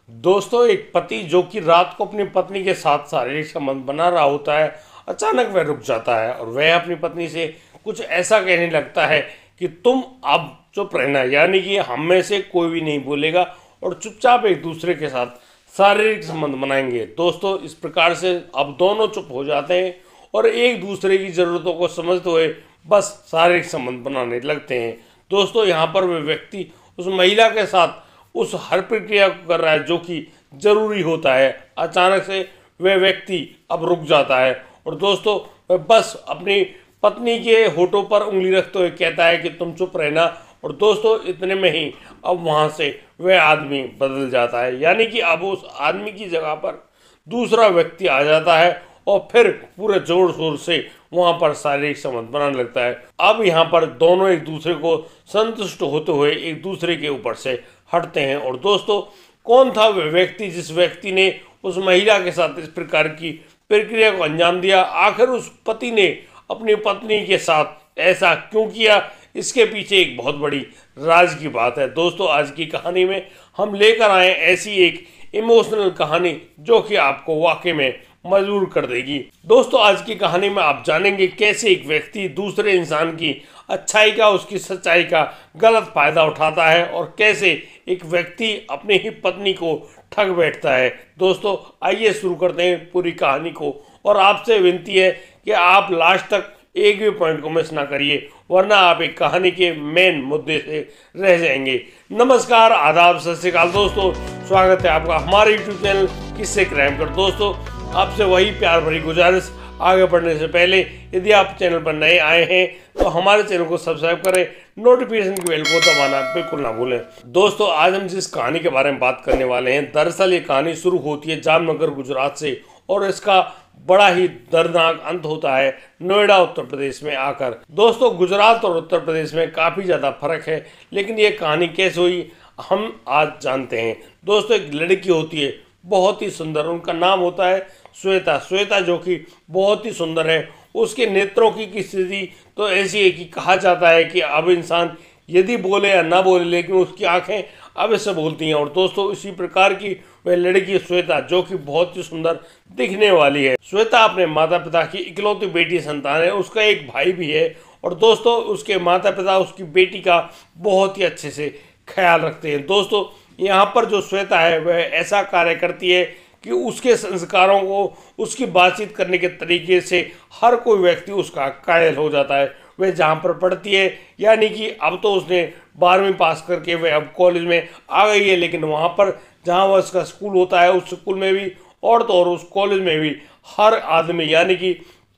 दोस्तों, एक पति जो कि रात को अपनी पत्नी के साथ शारीरिक संबंध बना रहा होता है, अचानक वह रुक जाता है और वह अपनी पत्नी से कुछ ऐसा कहने लगता है कि तुम अब चुप रहना, यानी कि हम में से कोई भी नहीं बोलेगा और चुपचाप एक दूसरे के साथ शारीरिक संबंध बनाएंगे। दोस्तों, इस प्रकार से अब दोनों चुप हो जाते हैं और एक दूसरे की ज़रूरतों को समझते हुए बस शारीरिक संबंध बनाने लगते हैं। दोस्तों, यहाँ पर वह व्यक्ति उस महिला के साथ उस हर प्रक्रिया को कर रहा है जो कि जरूरी होता है। अचानक से वह व्यक्ति अब रुक जाता है और दोस्तों वह बस अपनी पत्नी के होठों पर उंगली रखते हुए कहता है कि तुम चुप रहना। और दोस्तों, इतने में ही अब वहाँ से वह आदमी बदल जाता है, यानी कि अब उस आदमी की जगह पर दूसरा व्यक्ति आ जाता है और फिर पूरे जोर शोर से वहां पर शारीरिक संबंध बनाने लगता है। अब यहाँ पर दोनों एक दूसरे को संतुष्ट होते हुए एक दूसरे के ऊपर से हटते हैं। और दोस्तों, कौन था वह व्यक्ति जिस व्यक्ति ने उस महिला के साथ इस प्रकार की प्रक्रिया को अंजाम दिया? आखिर उस पति ने अपनी पत्नी के साथ ऐसा क्यों किया? इसके पीछे एक बहुत बड़ी राज की बात है। दोस्तों, आज की कहानी में हम लेकर आए ऐसी एक इमोशनल कहानी जो कि आपको वाकई में मजबूर कर देगी। दोस्तों, आज की कहानी में आप जानेंगे कैसे एक व्यक्ति दूसरे इंसान की अच्छाई का, उसकी सच्चाई का गलत फायदा उठाता है और कैसे एक व्यक्ति अपनी ही पत्नी को ठग बैठता है। दोस्तों, आइए शुरू करते हैं पूरी कहानी को और आपसे विनती है कि आप लास्ट तक एक भी पॉइंट को मिस ना करिए, वरना आप एक कहानी के मेन मुद्दे से रह जाएंगे। नमस्कार, आदाब, सत श्री अकाल दोस्तों, स्वागत है आपका हमारे यूट्यूब चैनल किस्से क्राइम कर। दोस्तों, आपसे वही प्यार भरी गुजारिश, आगे बढ़ने से पहले यदि आप चैनल पर नए आए हैं तो हमारे चैनल को सब्सक्राइब करें, नोटिफिकेशन की बेल को दबाना बिल्कुल ना भूलें। दोस्तों, आज हम जिस कहानी के बारे में बात करने वाले हैं, दरअसल ये कहानी शुरू होती है जामनगर गुजरात से और इसका बड़ा ही दर्दनाक अंत होता है नोएडा उत्तर प्रदेश में आकर। दोस्तों, गुजरात और उत्तर प्रदेश में काफ़ी ज़्यादा फर्क है, लेकिन ये कहानी कैसे हुई हम आज जानते हैं। दोस्तों, एक लड़की होती है बहुत ही सुंदर, उनका नाम होता है श्वेता। श्वेता जो कि बहुत ही सुंदर है। उसके नेत्रों की स्थिति तो ऐसी है कि कहा जाता है कि अब इंसान यदि बोले या ना बोले, लेकिन उसकी आंखें अब इससे बोलती हैं। और दोस्तों, इसी प्रकार की वह लड़की श्वेता जो कि बहुत ही सुंदर दिखने वाली है। श्वेता अपने माता पिता की इकलौती बेटी संतान है। उसका एक भाई भी है और दोस्तों उसके माता पिता उसकी बेटी का बहुत ही अच्छे से ख्याल रखते हैं। दोस्तों, यहाँ पर जो श्वेता है वह ऐसा कार्य करती है कि उसके संस्कारों को, उसकी बातचीत करने के तरीके से हर कोई व्यक्ति उसका कायल हो जाता है। वह जहाँ पर पढ़ती है, यानी कि अब तो उसने 12वीं पास करके वह अब कॉलेज में आ गई है, लेकिन वहाँ पर जहाँ वह उसका स्कूल होता है उस स्कूल में भी और तो और उस कॉलेज में भी हर आदमी, यानी कि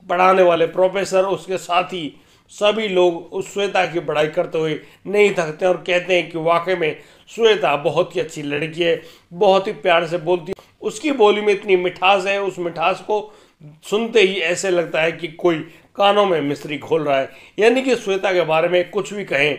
पढ़ाने वाले प्रोफेसर, उसके साथी सभी लोग उस श्वेता की पढ़ाई करते हुए नहीं थकते और कहते हैं कि वाकई में श्वेता बहुत ही अच्छी लड़की है, बहुत ही प्यार से बोलती है, उसकी बोली में इतनी मिठास है, उस मिठास को सुनते ही ऐसे लगता है कि कोई कानों में मिश्री घोल रहा है। यानी कि श्वेता के बारे में कुछ भी कहें,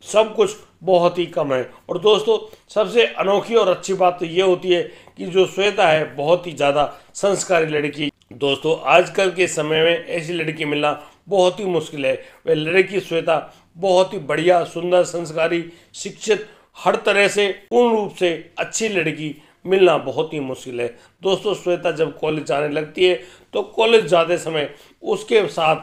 सब कुछ बहुत ही कम है। और दोस्तों, सबसे अनोखी और अच्छी बात तो ये होती है कि जो श्वेता है बहुत ही ज़्यादा संस्कारी लड़की। दोस्तों, आजकल के समय में ऐसी लड़की मिलना बहुत ही मुश्किल है। वह लड़की श्वेता बहुत ही बढ़िया, सुंदर, संस्कारी, शिक्षित, हर तरह से पूर्ण रूप से अच्छी लड़की मिलना बहुत ही मुश्किल है। दोस्तों, श्वेता जब कॉलेज जाने लगती है तो कॉलेज जाते समय उसके साथ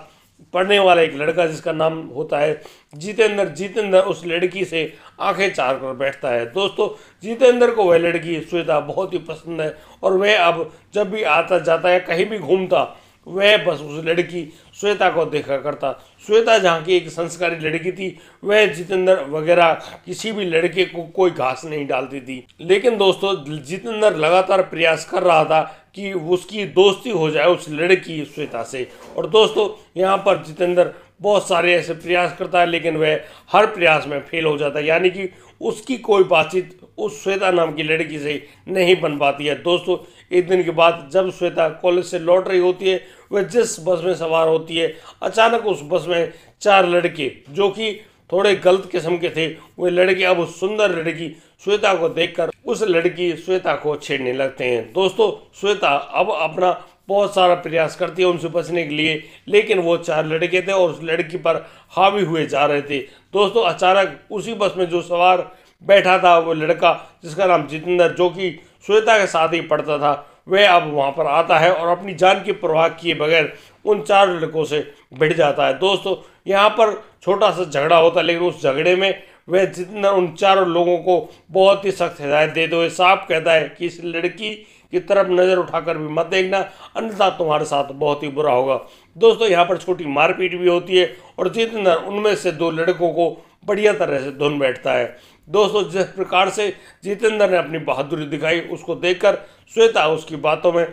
पढ़ने वाला एक लड़का जिसका नाम होता है जितेंद्र उस लड़की से आंखें चार कर बैठता है। दोस्तों, जितेंद्र को वह लड़की श्वेता बहुत ही पसंद है और वह अब जब भी आता जाता है, कहीं भी घूमता, वह बस उस लड़की श्वेता को देखा करता। श्वेता जहाँ की एक संस्कारी लड़की थी, वह जितेंद्र वगैरह किसी भी लड़के को कोई घास नहीं डालती थी। लेकिन दोस्तों, जितेंद्र लगातार प्रयास कर रहा था कि उसकी दोस्ती हो जाए उस लड़की श्वेता से। और दोस्तों, यहाँ पर जितेंद्र बहुत सारे ऐसे प्रयास करता है, लेकिन वह हर प्रयास में फेल हो जाता है, यानी कि उसकी कोई बातचीत उस श्वेता नाम की लड़की से नहीं बन पाती है। दोस्तों, एक दिन के बाद जब श्वेता कॉलेज से लौट रही होती है, वह जिस बस में सवार होती है, अचानक उस बस में 4 लड़के जो कि थोड़े गलत किस्म के थे, वे लड़के अब उस सुंदर लड़की श्वेता को देखकर उस लड़की श्वेता को छेड़ने लगते हैं। दोस्तों, श्वेता अब अपना बहुत सारा प्रयास करती है उनसे बचने के लिए, लेकिन वो 4 लड़के थे और उस लड़की पर हावी हुए जा रहे थे। दोस्तों, अचानक उसी बस में जो सवार बैठा था वो लड़का जिसका नाम जितेंद्र, जो कि श्वेता के साथ ही पढ़ता था वह अब वहाँ पर आता है और अपनी जान की परवाह किए बगैर उन 4 लड़कों से भिड़ जाता है। दोस्तों यहाँ पर छोटा सा झगड़ा होता है, लेकिन उस झगड़े में वह जितना उन 4 लोगों को बहुत ही सख्त हिदायत देते हुए साफ कहता है कि इस लड़की की तरफ नज़र उठाकर भी मत देखना, अन्यथा तुम्हारे साथ बहुत ही बुरा होगा। दोस्तों यहाँ पर छोटी मारपीट भी होती है और जितेंद्र उनमें से 2 लड़कों को बढ़िया तरह से धुन बैठता है। दोस्तों जिस प्रकार से जितेंद्र ने अपनी बहादुरी दिखाई उसको देखकर श्वेता उसकी बातों में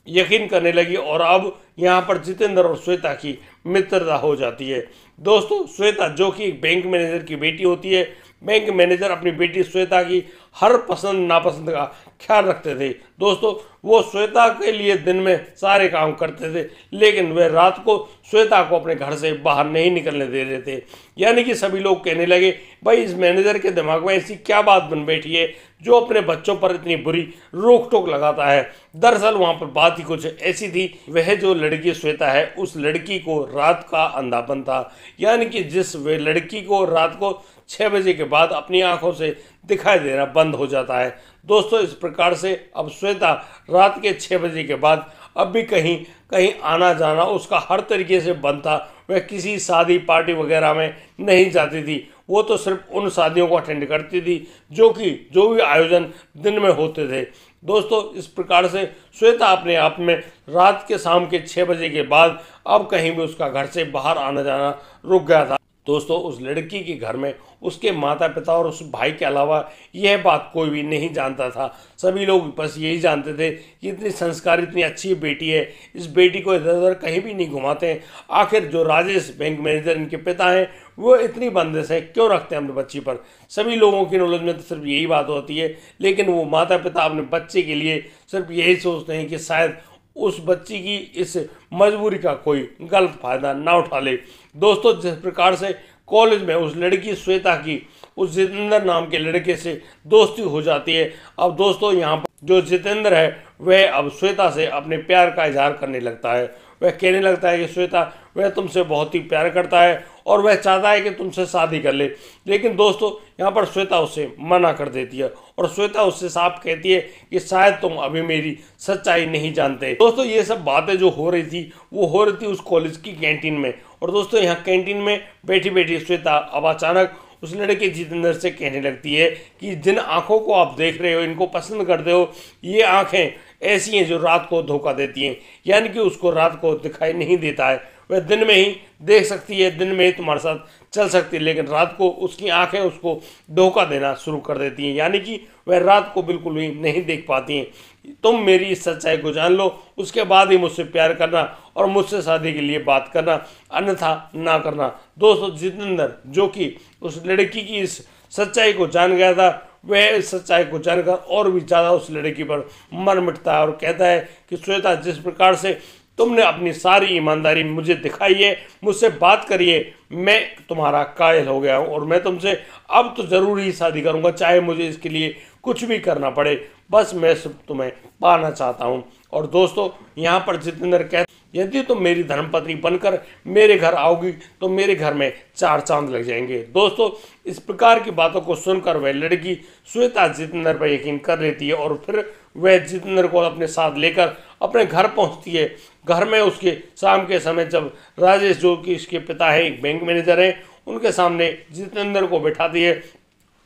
यकीन करने लगी और अब यहाँ पर जितेंद्र और श्वेता की मित्रता हो जाती है। दोस्तों श्वेता जो कि एक बैंक मैनेजर की बेटी होती है, बैंक मैनेजर अपनी बेटी श्वेता की हर पसंद नापसंद का ख्याल रखते थे। दोस्तों वो श्वेता के लिए दिन में सारे काम करते थे, लेकिन वे रात को श्वेता को अपने घर से बाहर नहीं निकलने दे रहे थे। यानी कि सभी लोग कहने लगे भाई इस मैनेजर के दिमाग में ऐसी क्या बात बन बैठी है जो अपने बच्चों पर इतनी बुरी रोक टोक लगाता है। दरअसल वहाँ पर बात ही कुछ ऐसी थी, वह जो लड़की श्वेता है उस लड़की को रात का अंधापन था, यानी कि जिस वे लड़की को रात को 6 बजे के बाद अपनी आंखों से दिखाई देना बंद हो जाता है। दोस्तों इस प्रकार से अब श्वेता रात के 6 बजे के बाद अब भी कहीं कहीं आना जाना उसका हर तरीके से बंद था। वह किसी शादी पार्टी वगैरह में नहीं जाती थी, वो तो सिर्फ उन शादियों को अटेंड करती थी जो भी आयोजन दिन में होते थे। दोस्तों इस प्रकार से श्वेता अपने आप में रात के शाम के 6 बजे के बाद अब कहीं भी उसका घर से बाहर आना जाना रुक गया था। दोस्तों उस लड़की के घर में उसके माता पिता और उस भाई के अलावा यह बात कोई भी नहीं जानता था। सभी लोग बस यही जानते थे कि इतनी संस्कारी इतनी अच्छी बेटी है, इस बेटी को इधर उधर कहीं भी नहीं घुमाते हैं। आखिर जो राजेश बैंक मैनेजर इनके पिता हैं वो इतनी बंदिश है क्यों रखते हैं अपने बच्ची पर। सभी लोगों की नॉलेज में तो सिर्फ यही बात होती है, लेकिन वो माता पिता अपने बच्चे के लिए सिर्फ यही सोचते हैं कि शायद उस बच्ची की इस मजबूरी का कोई गलत फायदा ना उठा ले। दोस्तों जिस प्रकार से कॉलेज में उस लड़की श्वेता की उस जितेंद्र नाम के लड़के से दोस्ती हो जाती है, अब दोस्तों यहाँ पर जो जितेंद्र है वह अब श्वेता से अपने प्यार का इजहार करने लगता है। वह कहने लगता है कि श्वेता वह तुमसे बहुत ही प्यार करता है और वह चाहता है कि तुमसे शादी कर ले, लेकिन दोस्तों यहाँ पर श्वेता उससे मना कर देती है और श्वेता उससे साफ कहती है कि शायद तुम अभी मेरी सच्चाई नहीं जानते। दोस्तों ये सब बातें जो हो रही थी वो हो रही थी उस कॉलेज की कैंटीन में, और दोस्तों यहाँ कैंटीन में बैठी बैठी श्वेता अब अचानक उस लड़के जितेंद्र से कहने लगती है कि जिन आंखों को आप देख रहे हो, इनको पसंद करते हो, ये आंखें ऐसी हैं जो रात को धोखा देती हैं। यानी कि उसको रात को दिखाई नहीं देता है, वह दिन में ही देख सकती है, दिन में ही तुम्हारे साथ चल सकती है, लेकिन रात को उसकी आंखें उसको धोखा देना शुरू कर देती हैं। यानी कि वह रात को बिल्कुल भी नहीं देख पाती हैं। तुम मेरी इस सच्चाई को जान लो, उसके बाद ही मुझसे प्यार करना और मुझसे शादी के लिए बात करना, अन्यथा ना करना। दोस्तों जितेंद्र जो कि उस लड़की की इस सच्चाई को जान गया था, वह इस सच्चाई को जानकर और भी ज़्यादा उस लड़की पर मन मिटता है और कहता है कि श्वेता जिस प्रकार से तुमने अपनी सारी ईमानदारी मुझे दिखाई है, मुझसे बात करिए, मैं तुम्हारा कायल हो गया हूँ और मैं तुमसे अब तो ज़रूर ही शादी करूँगा, चाहे मुझे इसके लिए कुछ भी करना पड़े, बस मैं सिर्फ तुम्हें पाना चाहता हूँ। और दोस्तों यहाँ पर जितेंद्र कहते यदि तुम मेरी धर्मपत्नी बनकर मेरे घर आओगी तो मेरे घर में 4 चांद लग जाएंगे। दोस्तों इस प्रकार की बातों को सुनकर वह लड़की श्वेता जितेंद्र पर यकीन कर लेती है और फिर वह जितेंद्र को अपने साथ लेकर अपने घर पहुंचती है। घर में उसके शाम के समय जब राजेश जो कि इसके पिता है एक बैंक मैनेजर हैं, उनके सामने जितेंद्र को बैठाती है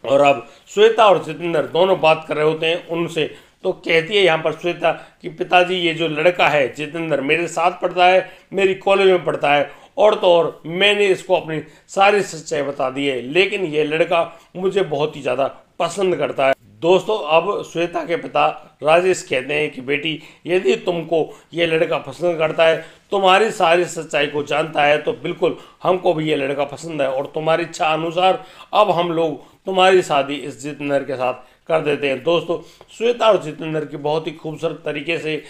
और अब श्वेता और जितेंद्र दोनों बात कर रहे होते हैं उनसे। तो कहती है यहाँ पर श्वेता कि पिताजी ये जो लड़का है जितेंद्र मेरे साथ पढ़ता है, मेरी कॉलेज में पढ़ता है, और तो और मैंने इसको अपनी सारी सच्चाई बता दी है, लेकिन ये लड़का मुझे बहुत ही ज़्यादा पसंद करता है। दोस्तों अब श्वेता के पिता राजेश कहते हैं कि बेटी यदि तुमको ये लड़का पसंद करता है, तुम्हारी सारी सच्चाई को जानता है, तो बिल्कुल हमको भी ये लड़का पसंद है और तुम्हारी इच्छा अनुसार अब हम लोग तुम्हारी शादी इस जितेंद्र के साथ कर देते हैं। दोस्तों श्वेता और जितेंद्र की बहुत ही खूबसूरत तरीके से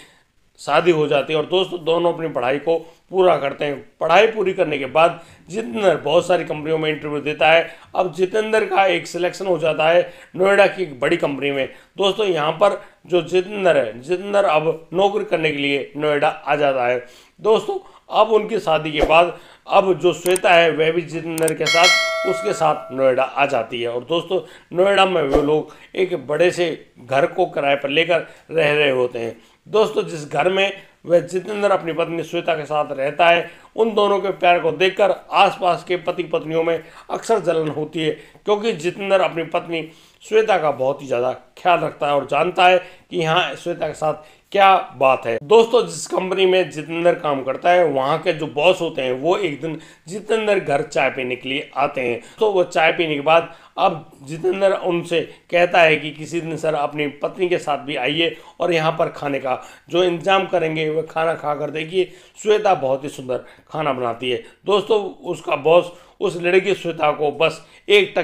शादी हो जाती है और दोस्तों दोनों अपनी पढ़ाई को पूरा करते हैं। पढ़ाई पूरी करने के बाद जितेंद्र बहुत सारी कंपनियों में इंटरव्यू देता है। अब जितेंद्र का एक सिलेक्शन हो जाता है नोएडा की एक बड़ी कंपनी में। दोस्तों यहाँ पर जो जितेंद्र है, जितेंद्र अब नौकरी करने के लिए नोएडा आ जाता है। दोस्तों अब उनकी शादी के बाद अब जो श्वेता है वह भी जितेंद्र के साथ उसके साथ नोएडा आ जाती है और दोस्तों नोएडा में वो लोग एक बड़े से घर को किराए पर लेकर रह रहे होते हैं। दोस्तों जिस घर में वह जितेंद्र अपनी पत्नी श्वेता के साथ रहता है, उन दोनों के प्यार को देखकर आसपास के पति पत्नियों में अक्सर जलन होती है, क्योंकि जितेंद्र अपनी पत्नी श्वेता का बहुत ही ज़्यादा ख्याल रखता है और जानता है कि यहाँ श्वेता के साथ क्या बात है। दोस्तों जिस कंपनी में जितेंद्र काम करता है वहाँ के जो बॉस होते हैं वो एक दिन जितेंद्र घर चाय पीने के लिए आते हैं। तो वो चाय पीने के बाद अब जितेंद्र उनसे कहता है कि किसी दिन सर अपनी पत्नी के साथ भी आइए और यहाँ पर खाने का जो इंतजाम करेंगे वह खाना खा कर देखिए, श्वेता बहुत ही सुंदर खाना बनाती है। दोस्तों उसका बॉस उस लड़की श्वेता को बस एक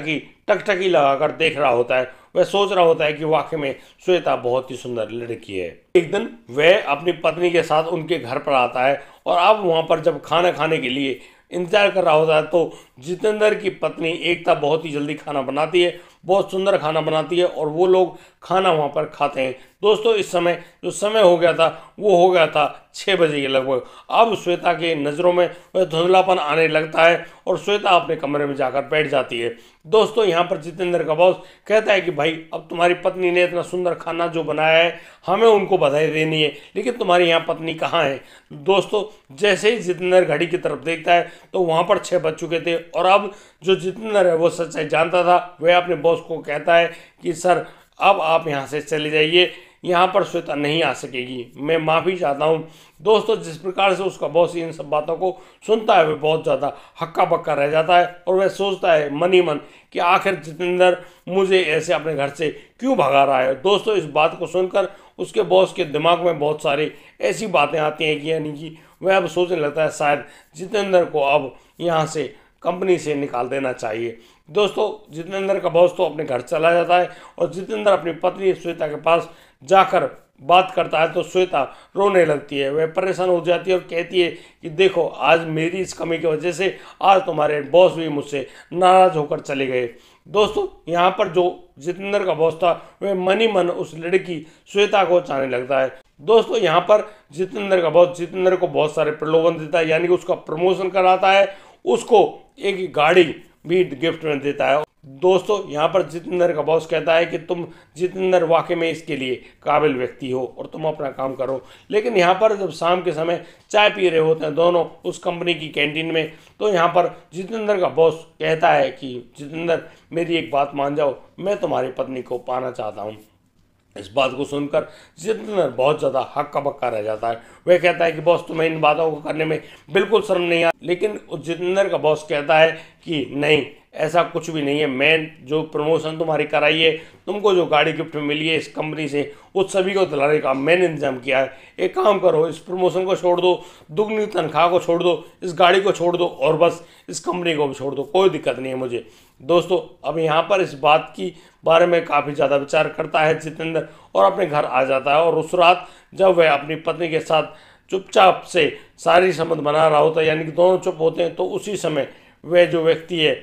टकटकी लगाकर देख रहा होता है। वह सोच रहा होता है कि वाकई में श्वेता बहुत ही सुंदर लड़की है। एक दिन वह अपनी पत्नी के साथ उनके घर पर आता है और अब वहाँ पर जब खाना खाने के लिए इंतजार कर रहा होता है तो जितेंद्र की पत्नी एकता बहुत ही जल्दी खाना बनाती है, बहुत सुंदर खाना बनाती है और वो लोग खाना वहाँ पर खाते हैं। दोस्तों इस समय जो समय हो गया था वो हो गया था 6 बजे के लगभग। अब श्वेता के नज़रों में वह धुंधलापन आने लगता है और श्वेता अपने कमरे में जाकर बैठ जाती है। दोस्तों यहाँ पर जितेंद्र का बॉस कहता है कि भाई अब तुम्हारी पत्नी ने इतना सुंदर खाना जो बनाया है हमें उनको बधाई देनी है, लेकिन तुम्हारी यहाँ पत्नी कहाँ है। दोस्तों जैसे ही जितेंद्र घड़ी की तरफ देखता है तो वहाँ पर 6 बज चुके थे और अब जो जितेंद्र है वो सच्चाई जानता था। वह अपने बॉस को कहता है कि सर अब आप यहाँ से चले जाइए, यहाँ पर श्वेता नहीं आ सकेगी, मैं माफ़ी चाहता हूँ। दोस्तों जिस प्रकार से उसका बॉस इन सब बातों को सुनता है वह बहुत ज़्यादा हक्का बक्का रह जाता है और वह सोचता है मन ही मन कि आखिर जितेंद्र मुझे ऐसे अपने घर से क्यों भगा रहा है। दोस्तों इस बात को सुनकर उसके बॉस के दिमाग में बहुत सारी ऐसी बातें आती हैं कि यानी कि वह अब सोचने लगता है शायद जितेंद्र को अब यहाँ से कंपनी से निकाल देना चाहिए। दोस्तों जितेंद्र का बॉस तो अपने घर चला जाता है और जितेंद्र अपनी पत्नी श्वेता के पास जाकर बात करता है तो श्वेता रोने लगती है। वह परेशान हो जाती है और कहती है कि देखो आज मेरी इस कमी की वजह से आज तुम्हारे बॉस भी मुझसे नाराज होकर चले गए। दोस्तों यहाँ पर जो जितेंद्र का बॉस था वह मन ही मन उस लड़की श्वेता को चाहने लगता है। दोस्तों यहाँ पर जितेंद्र का बॉस जितेंद्र को बहुत सारे प्रलोभन देता है, यानी कि उसका प्रमोशन कराता है, उसको एक गाड़ी भी गिफ्ट में देता है। दोस्तों यहाँ पर जितेंद्र का बॉस कहता है कि तुम जितेंद्र वाकई में इसके लिए काबिल व्यक्ति हो और तुम अपना काम करो। लेकिन यहाँ पर जब शाम के समय चाय पी रहे होते हैं दोनों उस कंपनी की कैंटीन में, तो यहाँ पर जितेंद्र का बॉस कहता है कि जितेंद्र मेरी एक बात मान जाओ, मैं तुम्हारी पत्नी को पाना चाहता हूँ। इस बात को सुनकर जितेंद्र बहुत ज़्यादा हक्का बक्का रह जाता है। वह कहता है कि बॉस तुम्हें इन बातों को करने में बिल्कुल शर्म नहीं आता। लेकिन जितेंद्र का बॉस कहता है कि नहीं ऐसा कुछ भी नहीं है, मैं जो प्रमोशन तुम्हारी कराई है, तुमको जो गाड़ी गिफ्ट में मिली है इस कंपनी से, उस सभी को दिलाने का मैंने इंतजाम किया है। एक काम करो इस प्रमोशन को छोड़ दो, दुगनी तनख्वाह को छोड़ दो, इस गाड़ी को छोड़ दो और बस इस कंपनी को भी छोड़ दो, कोई दिक्कत नहीं है मुझे। दोस्तों अब यहाँ पर इस बात की बारे में काफ़ी ज़्यादा विचार करता है जितेंद्र और अपने घर आ जाता है। और उस रात जब वह अपनी पत्नी के साथ चुपचाप से शारीरिक संबंध बना रहा होता है, यानी कि दोनों चुप होते हैं, तो उसी समय वह जो व्यक्ति है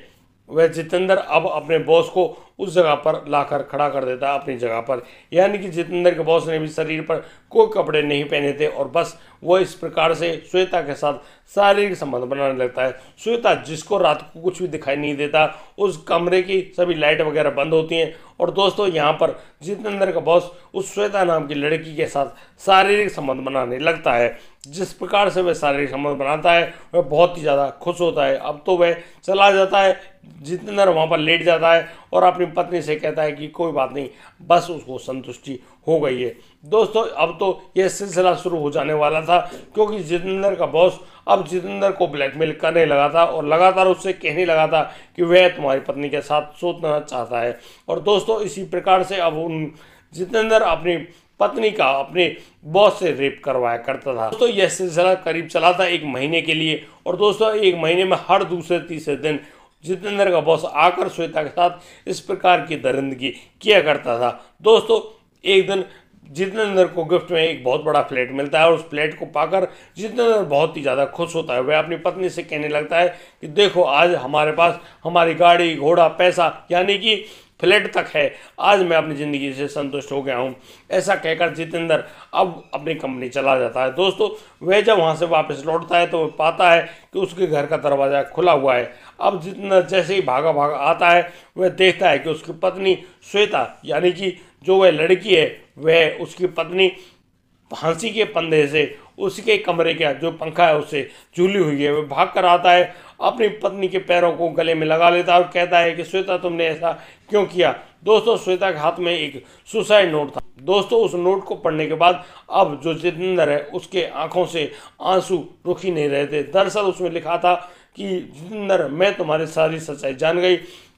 वह जितेंद्र अब अपने बॉस को उस जगह पर लाकर खड़ा कर देता है अपनी जगह पर। यानी कि जितेंद्र के बॉस ने भी शरीर पर कोई कपड़े नहीं पहने थे और बस वो इस प्रकार से श्वेता के साथ शारीरिक संबंध बनाने लगता है। श्वेता जिसको रात को कुछ भी दिखाई नहीं देता, उस कमरे की सभी लाइट वगैरह बंद होती हैं और दोस्तों यहाँ पर जितेंद्र का बॉस उस श्वेता नाम की लड़की के साथ शारीरिक संबंध बनाने लगता है। जिस प्रकार से वह शारीरिक संबंध बनाता है वह बहुत ही ज़्यादा खुश होता है। अब तो वह चला जाता है, जितेंद्र वहाँ पर लेट जाता है और अपनी पत्नी से कहता है कि कोई बात नहीं, बस उसको संतुष्टि हो गई है। दोस्तों अब तो यह सिलसिला शुरू हो जाने वाला था, क्योंकि जितेंद्र का बॉस अब जितेंद्र को ब्लैकमेल करने लगा था और लगातार उससे कहने लगा था कि वह तुम्हारी पत्नी के साथ सोचना चाहता है। और दोस्तों इसी प्रकार से अब जितेंद्र अपनी पत्नी का अपने बॉस से रेप करवाया करता था। दोस्तों यह सिलसिला करीब चला था 1 महीने के लिए और दोस्तों 1 महीने में हर दूसरे तीसरे दिन जितेंद्र का बॉस आकर श्वेता के साथ इस प्रकार की दरिंदगी किया करता था। दोस्तों एक दिन जितेंद्र को गिफ्ट में एक बहुत बड़ा फ्लैट मिलता है और उस फ्लैट को पाकर जितेंद्र बहुत ही ज़्यादा खुश होता है। वह अपनी पत्नी से कहने लगता है कि देखो आज हमारे पास हमारी गाड़ी घोड़ा पैसा यानी कि फ्लैट तक है, आज मैं अपनी ज़िंदगी से संतुष्ट हो गया हूँ। ऐसा कहकर जितेंद्र अब अपनी कंपनी चला जाता है। दोस्तों वह जब वहाँ से वापस लौटता है तो वह पाता है कि उसके घर का दरवाज़ा खुला हुआ है। अब जितेंद्र जैसे ही भागा भागा आता है वह देखता है कि उसकी पत्नी श्वेता यानी कि जो वह लड़की है वह उसकी पत्नी फांसी के फंदे से उसके कमरे का जो पंखा है उससे झूली हुई है। वह भाग कर आता है, अपनी पत्नी के पैरों को गले में लगा लेता है और कहता है कि श्वेता तुमने ऐसा क्यों किया। दोस्तों श्वेता के हाथ में एक सुसाइड नोट था। दोस्तों उस नोट को पढ़ने के बाद अब जो जितेंद्र है उसके आंखों से आंसू रुक ही नहीं रहे थे। दरअसल उसमें लिखा था कि जितेंद्र मैं तुम्हारी सारी सच्चाई जान गई,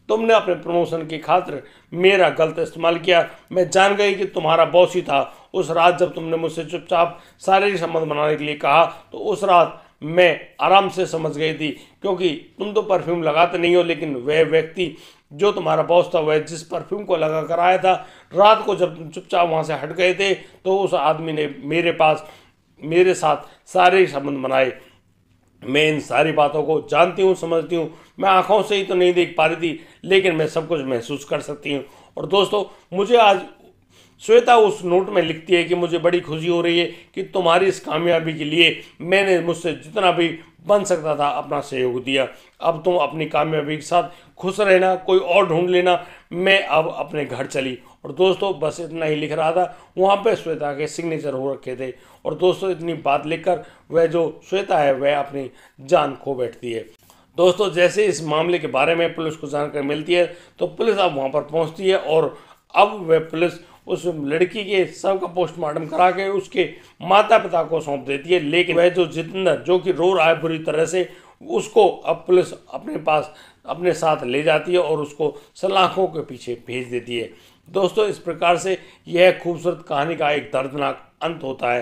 तुमने अपने प्रमोशन की खातिर मेरा गलत इस्तेमाल किया। मैं जान गई कि तुम्हारा बॉस ही था। उस रात जब तुमने मुझसे चुपचाप शारीरिक संबंध बनाने के लिए कहा तो उस रात मैं आराम से समझ गई थी, क्योंकि तुम तो परफ्यूम लगाते नहीं हो, लेकिन वह व्यक्ति जो तुम्हारा बॉस था वह जिस परफ्यूम को लगा कर आया था, रात को जब तुम चुपचाप वहाँ से हट गए थे तो उस आदमी ने मेरे साथ शारीरिक संबंध बनाए। मैं इन सारी बातों को जानती हूँ, समझती हूँ। मैं आंखों से ही तो नहीं देख पा रही थी, लेकिन मैं सब कुछ महसूस कर सकती हूँ। और दोस्तों मुझे आज श्वेता उस नोट में लिखती है कि मुझे बड़ी खुशी हो रही है कि तुम्हारी इस कामयाबी के लिए मैंने मुझसे जितना भी बन सकता था अपना सहयोग दिया। अब तुम अपनी कामयाबी के साथ खुश रहना, कोई और ढूंढ लेना, मैं अब अपने घर चली। और दोस्तों बस इतना ही लिख रहा था, वहाँ पे श्वेता के सिग्नेचर हो रखे थे। और दोस्तों इतनी बात लिखकर वह जो श्वेता है वह अपनी जान खो बैठती है। दोस्तों जैसे इस मामले के बारे में पुलिस को जानकारी मिलती है तो पुलिस अब वहाँ पर पहुँचती है और अब वह पुलिस उस लड़की के शव का पोस्टमार्टम करा के उसके माता पिता को सौंप देती है। लेकिन वह जो जितेंद्र जो कि रो रहा है बुरी तरह से, उसको अब पुलिस अपने पास अपने साथ ले जाती है और उसको सलाखों के पीछे भेज देती है। दोस्तों इस प्रकार से यह खूबसूरत कहानी का एक दर्दनाक अंत होता है।